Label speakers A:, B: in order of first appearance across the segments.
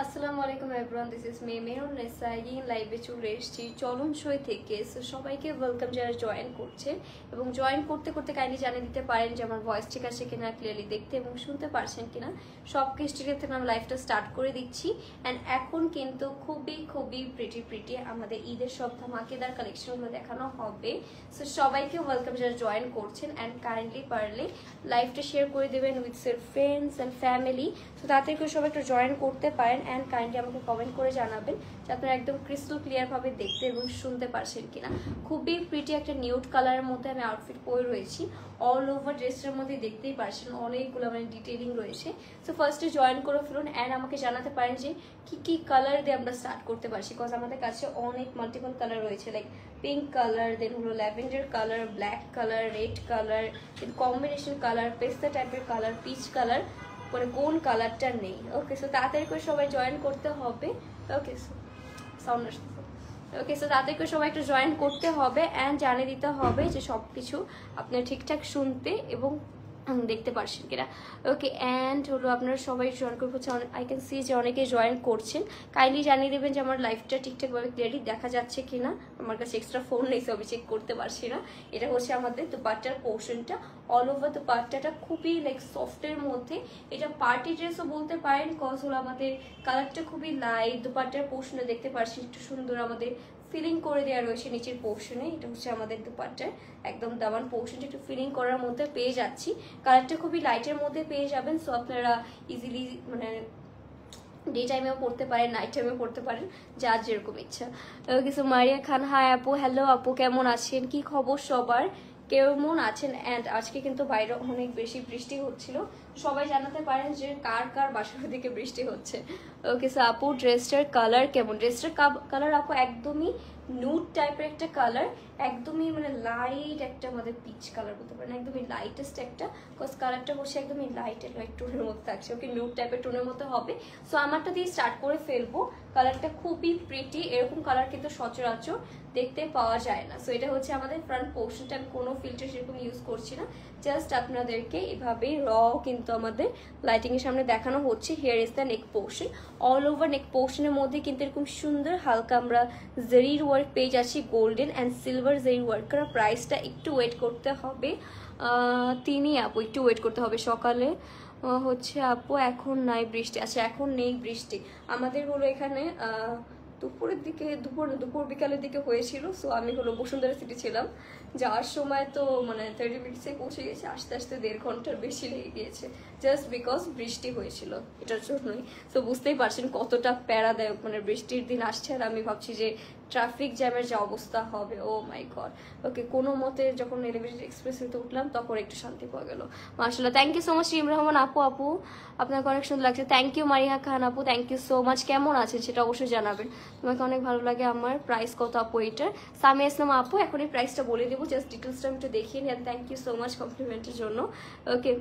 A: আসসালামু আলাইকুম everyone, this is মেহর নেসা লাইভে চলে এসেছি চলন সই থেকে। সো সবাইকে ওয়েলকাম যারা জয়েন করছে, এবং জয়েন করতে করতে কাইন্ডলি জানিয়ে দিতে পারেন যে আমার ভয়েস ঠিক আছে কিনা, ক্লিয়ারলি দেখতে এবং শুনতে পারছেন কিনা। সব ক্রিস্টিরিয়া থেকে আমি লাইভটা স্টার্ট করে দিচ্ছি। অ্যান্ড এখন কিন্তু খুবই প্রিটি আমাদের ঈদের সব ধামাকেদার কালেকশনগুলো দেখানো হবে। সো সবাইকে ওয়েলকাম যারা জয়েন করছেন, অ্যান্ড কাইন্ডলি পারলে লাইভটা শেয়ার করে দেবেন with self friends and family. তো তাতে করে সবাই একটু জয়েন করতে পারেন, অ্যান্ড কাইন্ডলি আমাকে কমেন্ট করে জানাবেন যে আপনারা একদম ক্রিস্টাল ক্লিয়ারভাবে দেখতে এবং শুনতে পারছেন কিনা। খুবই প্রিটি একটা নিউড কালারের মধ্যে আমি আউটফিট পরে রয়েছি। অল ওভার ড্রেসটার মধ্যে দেখতেই পারছেন অনেকগুলো মানে ডিটেইলিং রয়েছে। সো ফার্স্টে জয়েন করে ফেলুন, অ্যান্ড আমাকে জানাতে পারেন যে কি কালার দিয়ে আমরা স্টার্ট করতে পারছি, বিকজ আমাদের কাছে অনেক মাল্টিপল কালার রয়েছে, লাইক পিঙ্ক কালার, দেন হলো lavender colour, black colour, red colour, then combination colour, পেস্তা টাইপের কালার, পিচ কালার, মানে কোন কালারটা নেই। ওকে, সো তাড়াতাড়ি করে সবাই জয়েন করতে হবে। ওকে, সো সাউন্ড আসতেছে। ওকে, সো তাড়াতাড়ি করে সবাই একটু জয়েন করতে হবে, অ্যান্ড জানিয়ে দিতে হবে যে সব কিছু আপনারা ঠিকঠাক শুনতে এবং দেখতে পারছেন কিনা। ওকে, অ্যান্ড হলো আপনারা সবাই জয়েন করে হচ্ছে, আই ক্যান সি যে অনেকে জয়েন করছেন। কাইন্ডলি জানিয়ে দেবেন যে আমার লাইভটা ঠিকঠাকভাবে ক্লিয়ারলি দেখা যাচ্ছে কিনা। আমার কাছে এক্সট্রা ফোন নেই, সবই চেক করতে পারছি না। এটা হচ্ছে আমাদের দুপাট্টার পোর্শনটা। অল ওভার দুপাট্টাটা খুবই লাইক সফটের মধ্যে। এটা পার্টি ড্রেসও বলতে পারেন, কজ হলো আমাদের কালারটা খুবই লাইট। দুপাট্টার পোর্শনে দেখতে পাচ্ছি একটু সুন্দর আমাদের ফিলিং করে দেওয়া রয়েছে নিচের পোর্শনে। এটা হচ্ছে আমাদের দুপাট্টার একদম দামান পোর্শনটা একটু ফিলিং করার মধ্যে পেয়ে যাচ্ছি। কালারটা খুবই লাইটের মধ্যে পেয়ে যাবেন। সো আপনারা ইজিলি মানে ডে টাইমেও পড়তে পারেন, নাইট টাইমেও পড়তে পারেন, যার যেরকম ইচ্ছা। ওকে, সো মারিয়া খান, হাই আপু, হ্যালো আপু, কেমন আছেন, কি খবর সবার, কেমন আছেন? অ্যান্ড আজকে কিন্তু বাইরে অনেক বেশি বৃষ্টি হচ্ছিল। সবাই জানাতে পারেন যে কার কার বাসার দিকে বৃষ্টি হচ্ছে। ওকে, সো আপু ড্রেসটার কালার কেমন? ড্রেসটার কালার আপু একদমই নুড টাইপের একটা কালার, একদমই মানে লাইট একটা আমাদের পিচ কালার বলতে পারেন, একদমই লাইটেস্ট একটা, বিকজ কালারটা হচ্ছে একদমই লাইট টোনের মধ্যে থাকছে। ওকে, নুড টাইপের টোনের মধ্যে হবে। সো আমারটা দিয়ে স্টার্ট করে ফেলবো। কালারটা খুবই প্রিটি, এরকম কালার কিন্তু সচরাচর দেখতে পাওয়া যায় না। সো এটা হচ্ছে আমাদের ফ্রন্ট পোর্শনটা। আমি কোনো ফিল্টার সেরকম ইউজ করছি না, জাস্ট আপনাদেরকে এভাবেই র কিন্তু আমাদের লাইটিং এর সামনে দেখানো হচ্ছে। Here is the neck portion. All over neck পোর্শনের মধ্যে কিন্তু এরকম সুন্দর হালকা আমরা জেরির ওয়ার্ক পেয়ে যাচ্ছি, golden and silver Jerry work করা। প্রাইসটা একটু ওয়েট করতে হবে, তিনি আপু একটু ওয়েট করতে হবে। সকালে হচ্ছে আপু এখন নাই বৃষ্টি, আচ্ছা এখন নেই বৃষ্টি। আমাদের হলো এখানে দুপুরের দিকে দুপুর বিকালের দিকে হয়েছিল। সো আমি হলো বসুন্ধরা সিটি ছিলাম, যাওয়ার সময় তো মানে 30 মিনিটসে পৌঁছে গেছে, আস্তে আস্তে 1.5 ঘন্টার বেশি লেগে গিয়েছে, জাস্ট বিকজ বৃষ্টি হয়েছিল এটার জন্যই। তো বুঝতেই পারছেন কতটা প্যারাদায়ক, মানে বৃষ্টির দিন আসছে আর আমি ভাবছি যে ট্রাফিক জ্যামের যে অবস্থা হবে, ও মাই গড। ওকে, কোনো মতে যখন এলিভেটেড এক্সপ্রেসওয়েতে উঠলাম তখন একটু শান্তি পাওয়া গেল, মাশাআল্লাহ। থ্যাংক ইউ সো মাচ রিম রহমান আপু, আপনাকে অনেক সুন্দর লাগছে। থ্যাংক ইউ মারিয়া খান আপু, থ্যাংক ইউ সো মাচ। কেমন আছেন সেটা অবশ্যই জানাবেন, তোমাকে অনেক ভালো লাগে আমার। প্রাইস কত আপু এটার? সামিয়া ইসলাম আপু, এখন এই প্রাইসটা বলে দেবো, জাস্ট ডিটেলসটা আমি একটু দেখিয়ে নিই। থ্যাংক ইউ সো মাচ কমপ্লিমেন্টের জন্য। ওকে,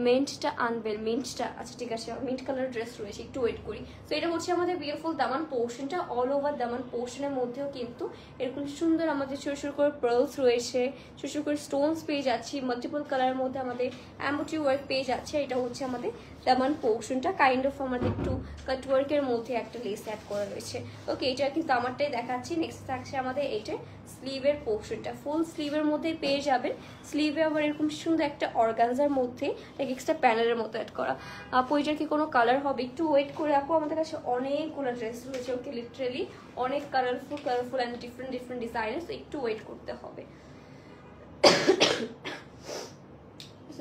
A: মিন্টটা আনবেল, মিন্টটা আচ্ছা ঠিক আছে, মিন্ট কালার ড্রেস রয়েছে, একটু ওয়েট করি। তো এটা হচ্ছে আমাদের বিউটিফুল দামান পোর্শনটা। অল ওভার দামান পোর্শনের মধ্যেও কিন্তু এরকম সুন্দর আমাদের ছোটো ছোটো করে পার্লস রয়েছে, ছোটো ছোটো করে স্টোনস পেয়ে যাচ্ছি, মাল্টিপল কালারের মধ্যে আমাদের এমব্রয়ডারি ওয়ার্ক পেয়ে যাচ্ছে। এটা হচ্ছে আমাদের দামান পোর্শনটা, কাইন্ড অফ আমাদের একটু কাটওয়ার্কের মধ্যে একটা লেস অ্যাড করা রয়েছে। ওকে, এটা কিন্তু আমারটাই দেখাচ্ছি। নেক্সট থাকছে আমাদের এইটার স্লিভের পোর্শনটা, ফুল স্লিভের মধ্যে পেয়ে যাবেন। স্লিভে আবার এরকম সুন্দর একটা অর্গানজার মধ্যে এক্সট্রা প্যানেলের মতো অ্যাড করা। আপু এটার কি কোনো কালার হবে? একটু ওয়েট করে আপু, আমাদের কাছে অনেকগুলো ড্রেস রয়েছে। ওকে, লিটারেলি অনেক কালারফুল অ্যান্ড ডিফারেন্ট ডিজাইনের, একটু ওয়েট করতে হবে।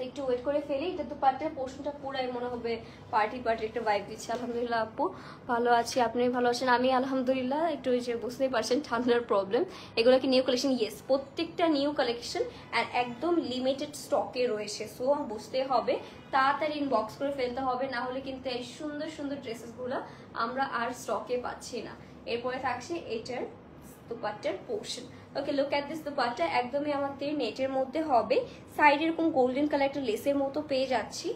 A: একটু ওয়েট করে ফেলি। এটা তো পার্টের পোর্শনটা পুরাই মনে হবে পার্টি একটা ভাইব দিচ্ছে। আলহামদুলিল্লাহ আপু ভালো আছি, আপনি ভালো আছেন? আমি আলহামদুলিল্লাহ। একটু ওই যে বুঝতেই পারছেন ঠান্ডার প্রবলেম। এগুলো কি নিউ কালেকশন? ইয়েস, প্রত্যেকটা নিউ কালেকশন অ্যান্ড একদম লিমিটেড স্টকে রয়েছে। সো বুঝতে হবে, তাড়াতাড়ি ইনবক্স করে ফেলতে হবে, না হলে কিন্তু এই সুন্দর সুন্দর ড্রেসেসগুলো আমরা আর স্টকে পাচ্ছি না। এরপরে থাকছে এটার দুপাট্টার portion. Okay, look at this dupatta, একদমই আমাদের নেটের মধ্যে হবে। সাইড এরকম গোল্ডেন কালার একটা লেসের মতো পেয়ে যাচ্ছি।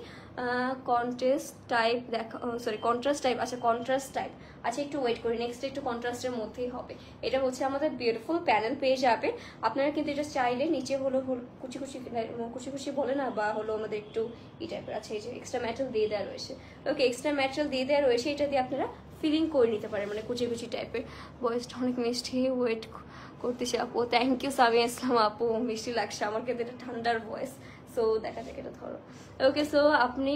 A: কন্ট্রাস্ট টাইপ দেখা, সরি কন্ট্রাস্ট টাইপ, আচ্ছা কন্ট্রাস্ট টাইপ, আচ্ছা একটু ওয়েট করি, নেক্সট একটু কন্ট্রাস্টের মধ্যেই হবে। এটা হচ্ছে আমাদের বিউটিফুল প্যানেল পেয়ে যাবে। আপনারা কিন্তু এটা চাইলে নিচে হলো কুচি কুচি কুচি কুচি বলে না, বা হলো আমাদের একটু এই টাইপের আছে, এই যে এক্সট্রা ম্যাটেরিয়াল দিয়ে দেওয়া রয়েছে। ওকে, এক্সট্রা ম্যাটেরিয়াল দিয়ে দেওয়া রয়েছে, এটা দিয়ে আপনারা ফিলিং করে নিতে পারেন, মানে কুচি কুচি টাইপের। ভয়েসটা অনেক মিষ্টি, ওয়েট করতেছি আপু। থ্যাংক ইউ সামিয়া ইসলাম আপু, মিষ্টি লাগছে আমার কিন্তু, এটা ঠান্ডার ভয়েস। সো দেখা যাক, এটা ধরো। ওকে, সো আপনি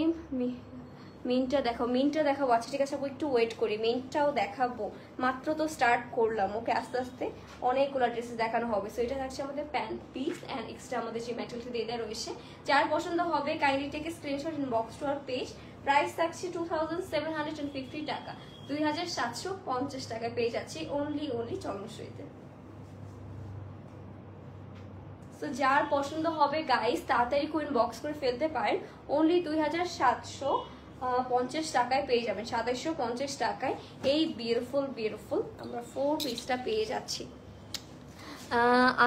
A: মিনটা দেখাও, মিনটা দেখাবো। আচ্ছা ঠিক আছে আপু, একটু ওয়েট করি, মিনটাও দেখাবো, মাত্র তো স্টার্ট করলাম। ওকে, আস্তে আস্তে অনেকগুলো ড্রেসেস দেখানো হবে। সো এটা থাকছে আমাদের প্যান্ট পিস অ্যান্ড এক্সট্রা আমাদের যে ম্যাটেরিয়ালটা দিয়ে দেওয়া রয়েছে। যার পছন্দ হবে kindly take screenshot inbox to our page. Price থাকছে 2750 টাকা, 2750 টাকায় পেয়ে যাচ্ছি অনলি চলনসইতে। তো যার পছন্দ হবে গাইস তাড়াতাড়ি কুইন বক্স করে ফেলতে পারেন, অনলি 2750 টাকায় পেয়ে যাবেন, 2750 টাকায় এই বিউটিফুল আমরা 4 পিসটা পেয়ে যাচ্ছি।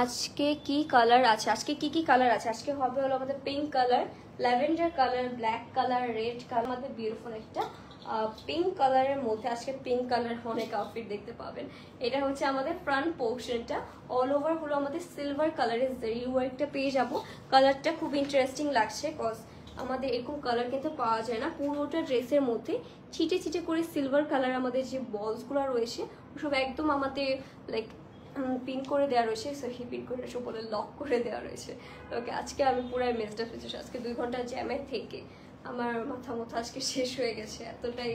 A: আজকে কি কালার আছে, আজকে কি কালার আছে? আজকে হবে হলো আমাদের pink colour, lavender colour, black colour, red colour, আমাদের বিউটিফুল একটা পিঙ্ক কালারের মধ্যে আজকে পিঙ্ক কালার অনেক আউটফিট দেখতে পাবেন। এটা হচ্ছে আমাদের ফ্রন্ট পোর্শনটা, অল ওভার হলো আমাদের সিলভার কালারের জারি ওয়ার্কটা পেয়ে যাব। কালারটা খুব ইন্টারেস্টিং লাগছে, কজ আমাদের এরকম কালার কিন্তু পাওয়া যায় না। পুরোটা ড্রেসের মধ্যে ছিটে ছিটে করে সিলভার কালার আমাদের যে বলসগুলো রয়েছে সব একদম আমাদের লাইক পিন করে দেওয়া রয়েছে, সহি পিন করে সব বলে লক করে দেওয়া রয়েছে। ওকে, আজকে আমি পুরাই মেজড আপ হয়েছি, আজকে 2 ঘন্টা জ্যামে থেকে আমার মাথা আজকে শেষ হয়ে গেছে, এতটাই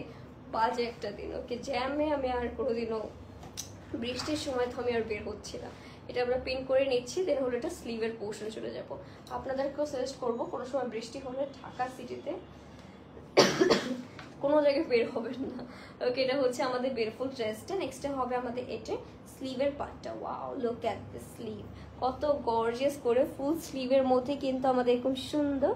A: বাজে একটা দিন। ওকে, জ্যামে আমি আর কোনোদিনও বৃষ্টির সময় তো আমি আর বের হচ্ছি না। এটা আমরা পিন করে নিচ্ছি, দেন হলো এটা স্লিভের পোর্শনে চলে যাব। আপনাদেরকেও সাজেস্ট করবো কোনো সময় বৃষ্টি হলে ঢাকা সিটিতে কোনো জায়গায় বের হবেন না। ওকে, এটা হচ্ছে আমাদের বিউটিফুল ড্রেসটা। নেক্সটে হবে আমাদের এটা স্লিভের পার্টটা। Wow, look at the sleeve, কত গর্জিয়াস করে ফুল স্লিভের মধ্যে কিন্তু আমাদের এরকম সুন্দর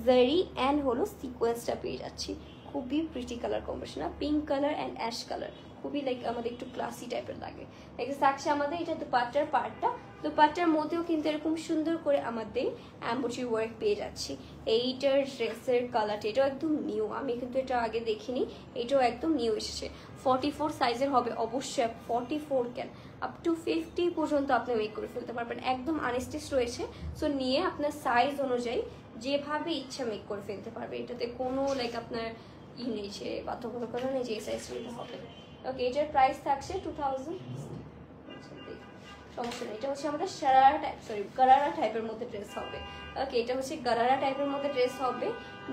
A: জারি অ্যান্ড হলো সিকোয়েন্সটা পেয়ে যাচ্ছি। খুবই pretty colour combination, pink colour and ash colour, খুবই লাইক আমাদের একটু ক্লাসি টাইপের লাগে। নেক্সট থাকছে আমাদের এটা দুপাট্টার পার্টটা, দুপাট্টার মধ্যেও কিন্তু এরকম সুন্দর করে আমাদের এমব্রয়ডারি ওয়ার্ক পেয়ে যাচ্ছি। এইটার ড্রেসের কালারটা এটাও একদম নিউ, আমি কিন্তু এটা আগে দেখিনি, এটাও একদম নিউ এসেছে। 44 সাইজের হবে অবশ্যই, 44 কেন আপ টু 50 পর্যন্ত আপনি মেক করে ফেলতে পারবেন, একদম আনস্টিচ রয়েছে। সো নিয়ে আপনার সাইজ অনুযায়ী যেভাবে ইচ্ছা মেক করে ফেলতে পারবে, এটাতে কোনো লাইক আপনার নেই যে বাধ্যবাধকতা নেই যে এই সাইজ নিতে হবে। ওকে, এটার প্রাইস থাকছে 2000, সমস্যা নেই। এটা হচ্ছে আমাদের শারারা টাইপ, সরি গারারা টাইপের মধ্যে ড্রেস হবে। ওকে, এটা হচ্ছে গারারা টাইপের মধ্যে ড্রেস হবে।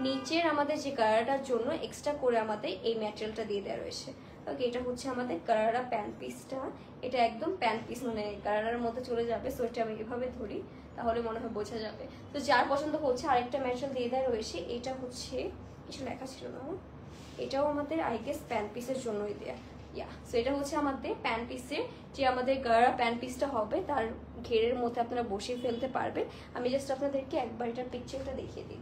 A: নিচের আমাদের যে গারারাটার জন্য এক্সট্রা করে আমাদের এই ম্যাটেরিয়ালটা দিয়ে দেওয়া রয়েছে। ওকে, এটা হচ্ছে আমাদের গারারা প্যান্ট পিসটা, এটা একদম প্যান্ট পিস মানে গারারার মধ্যে চলে যাবে। সো এটা আমি এভাবে ধরি তাহলে মনে হয় বোঝা যাবে। তো যার পছন্দ হচ্ছে আরেকটা ম্যাটেরিয়াল দিয়ে দেওয়া রয়েছে, এটা হচ্ছে কিছু লেখা ছিল না, এটাও আমাদের আই গেস প্যান্ট পিসের জন্যই দেয়া। সো এটা হচ্ছে আমাদের প্যান্ট পিসের যে আমাদের গাড়া প্যান্ট পিসটা হবে তার ঘেরের মধ্যে আপনারা বসিয়ে ফেলতে পারবেন। আমি জাস্ট আপনাদেরকে একবার এটার পিকচারটা দেখিয়ে দিই।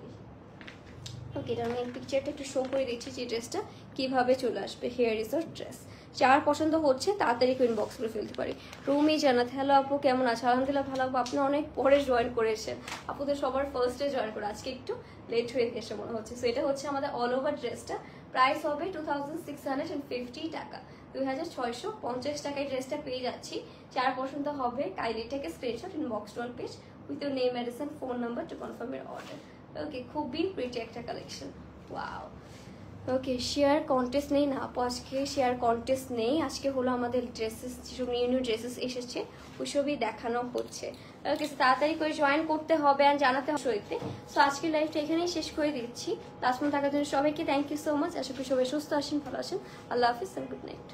A: ওকে, এটা আমি পিকচারটা একটু শো করে দিচ্ছি যে ড্রেসটা কিভাবে চলে আসবে। হেয়ার ইজ আ ড্রেস, যার পছন্দ হচ্ছে তাড়াতাড়ি ইনবক্স করে ফেলতে পারি। রুমি জানাত, হ্যালো আপু কেমন আছে? আলহামদুলিল্লাহ ভালো আপু, আপনি অনেক পরে জয়েন করেছেন, আপুদের সবার ফার্স্টে জয়েন করে, আজকে একটু লেট হয়ে গেছে মনে হচ্ছে। সো এটা হচ্ছে আমাদের অল ওভার ড্রেসটা, প্রাইস হবে 2650 টাকা, 2650 টাকায় ড্রেসটা পেয়ে যাচ্ছি। যার পছন্দ হবে kindly take screenshot inbox to our page with your name, address and phone number to confirm your order. Okay, খুবই প্রিটি একটা collection, wow. Okay, share contest নেই না আপু, আজকে শেয়ার কন্টেস্ট নেই, আজকে হলো আমাদের ড্রেসেস যেসব নিউ ড্রেসেস এসেছে ওইসবই দেখানো হচ্ছে। ওকে, তাড়াতাড়ি করে জয়েন করতে হবে আর জানাতে হবে। সো আজকের লাইভটা এখানেই শেষ করে দিচ্ছি। তাজমহল থাকার জন্য সবাইকে থ্যাংক ইউ সো মাচ। আশা করি সবাই সুস্থ আছেন, ভালো আছেন। আল্লাহ হাফিজ, গুড নাইট।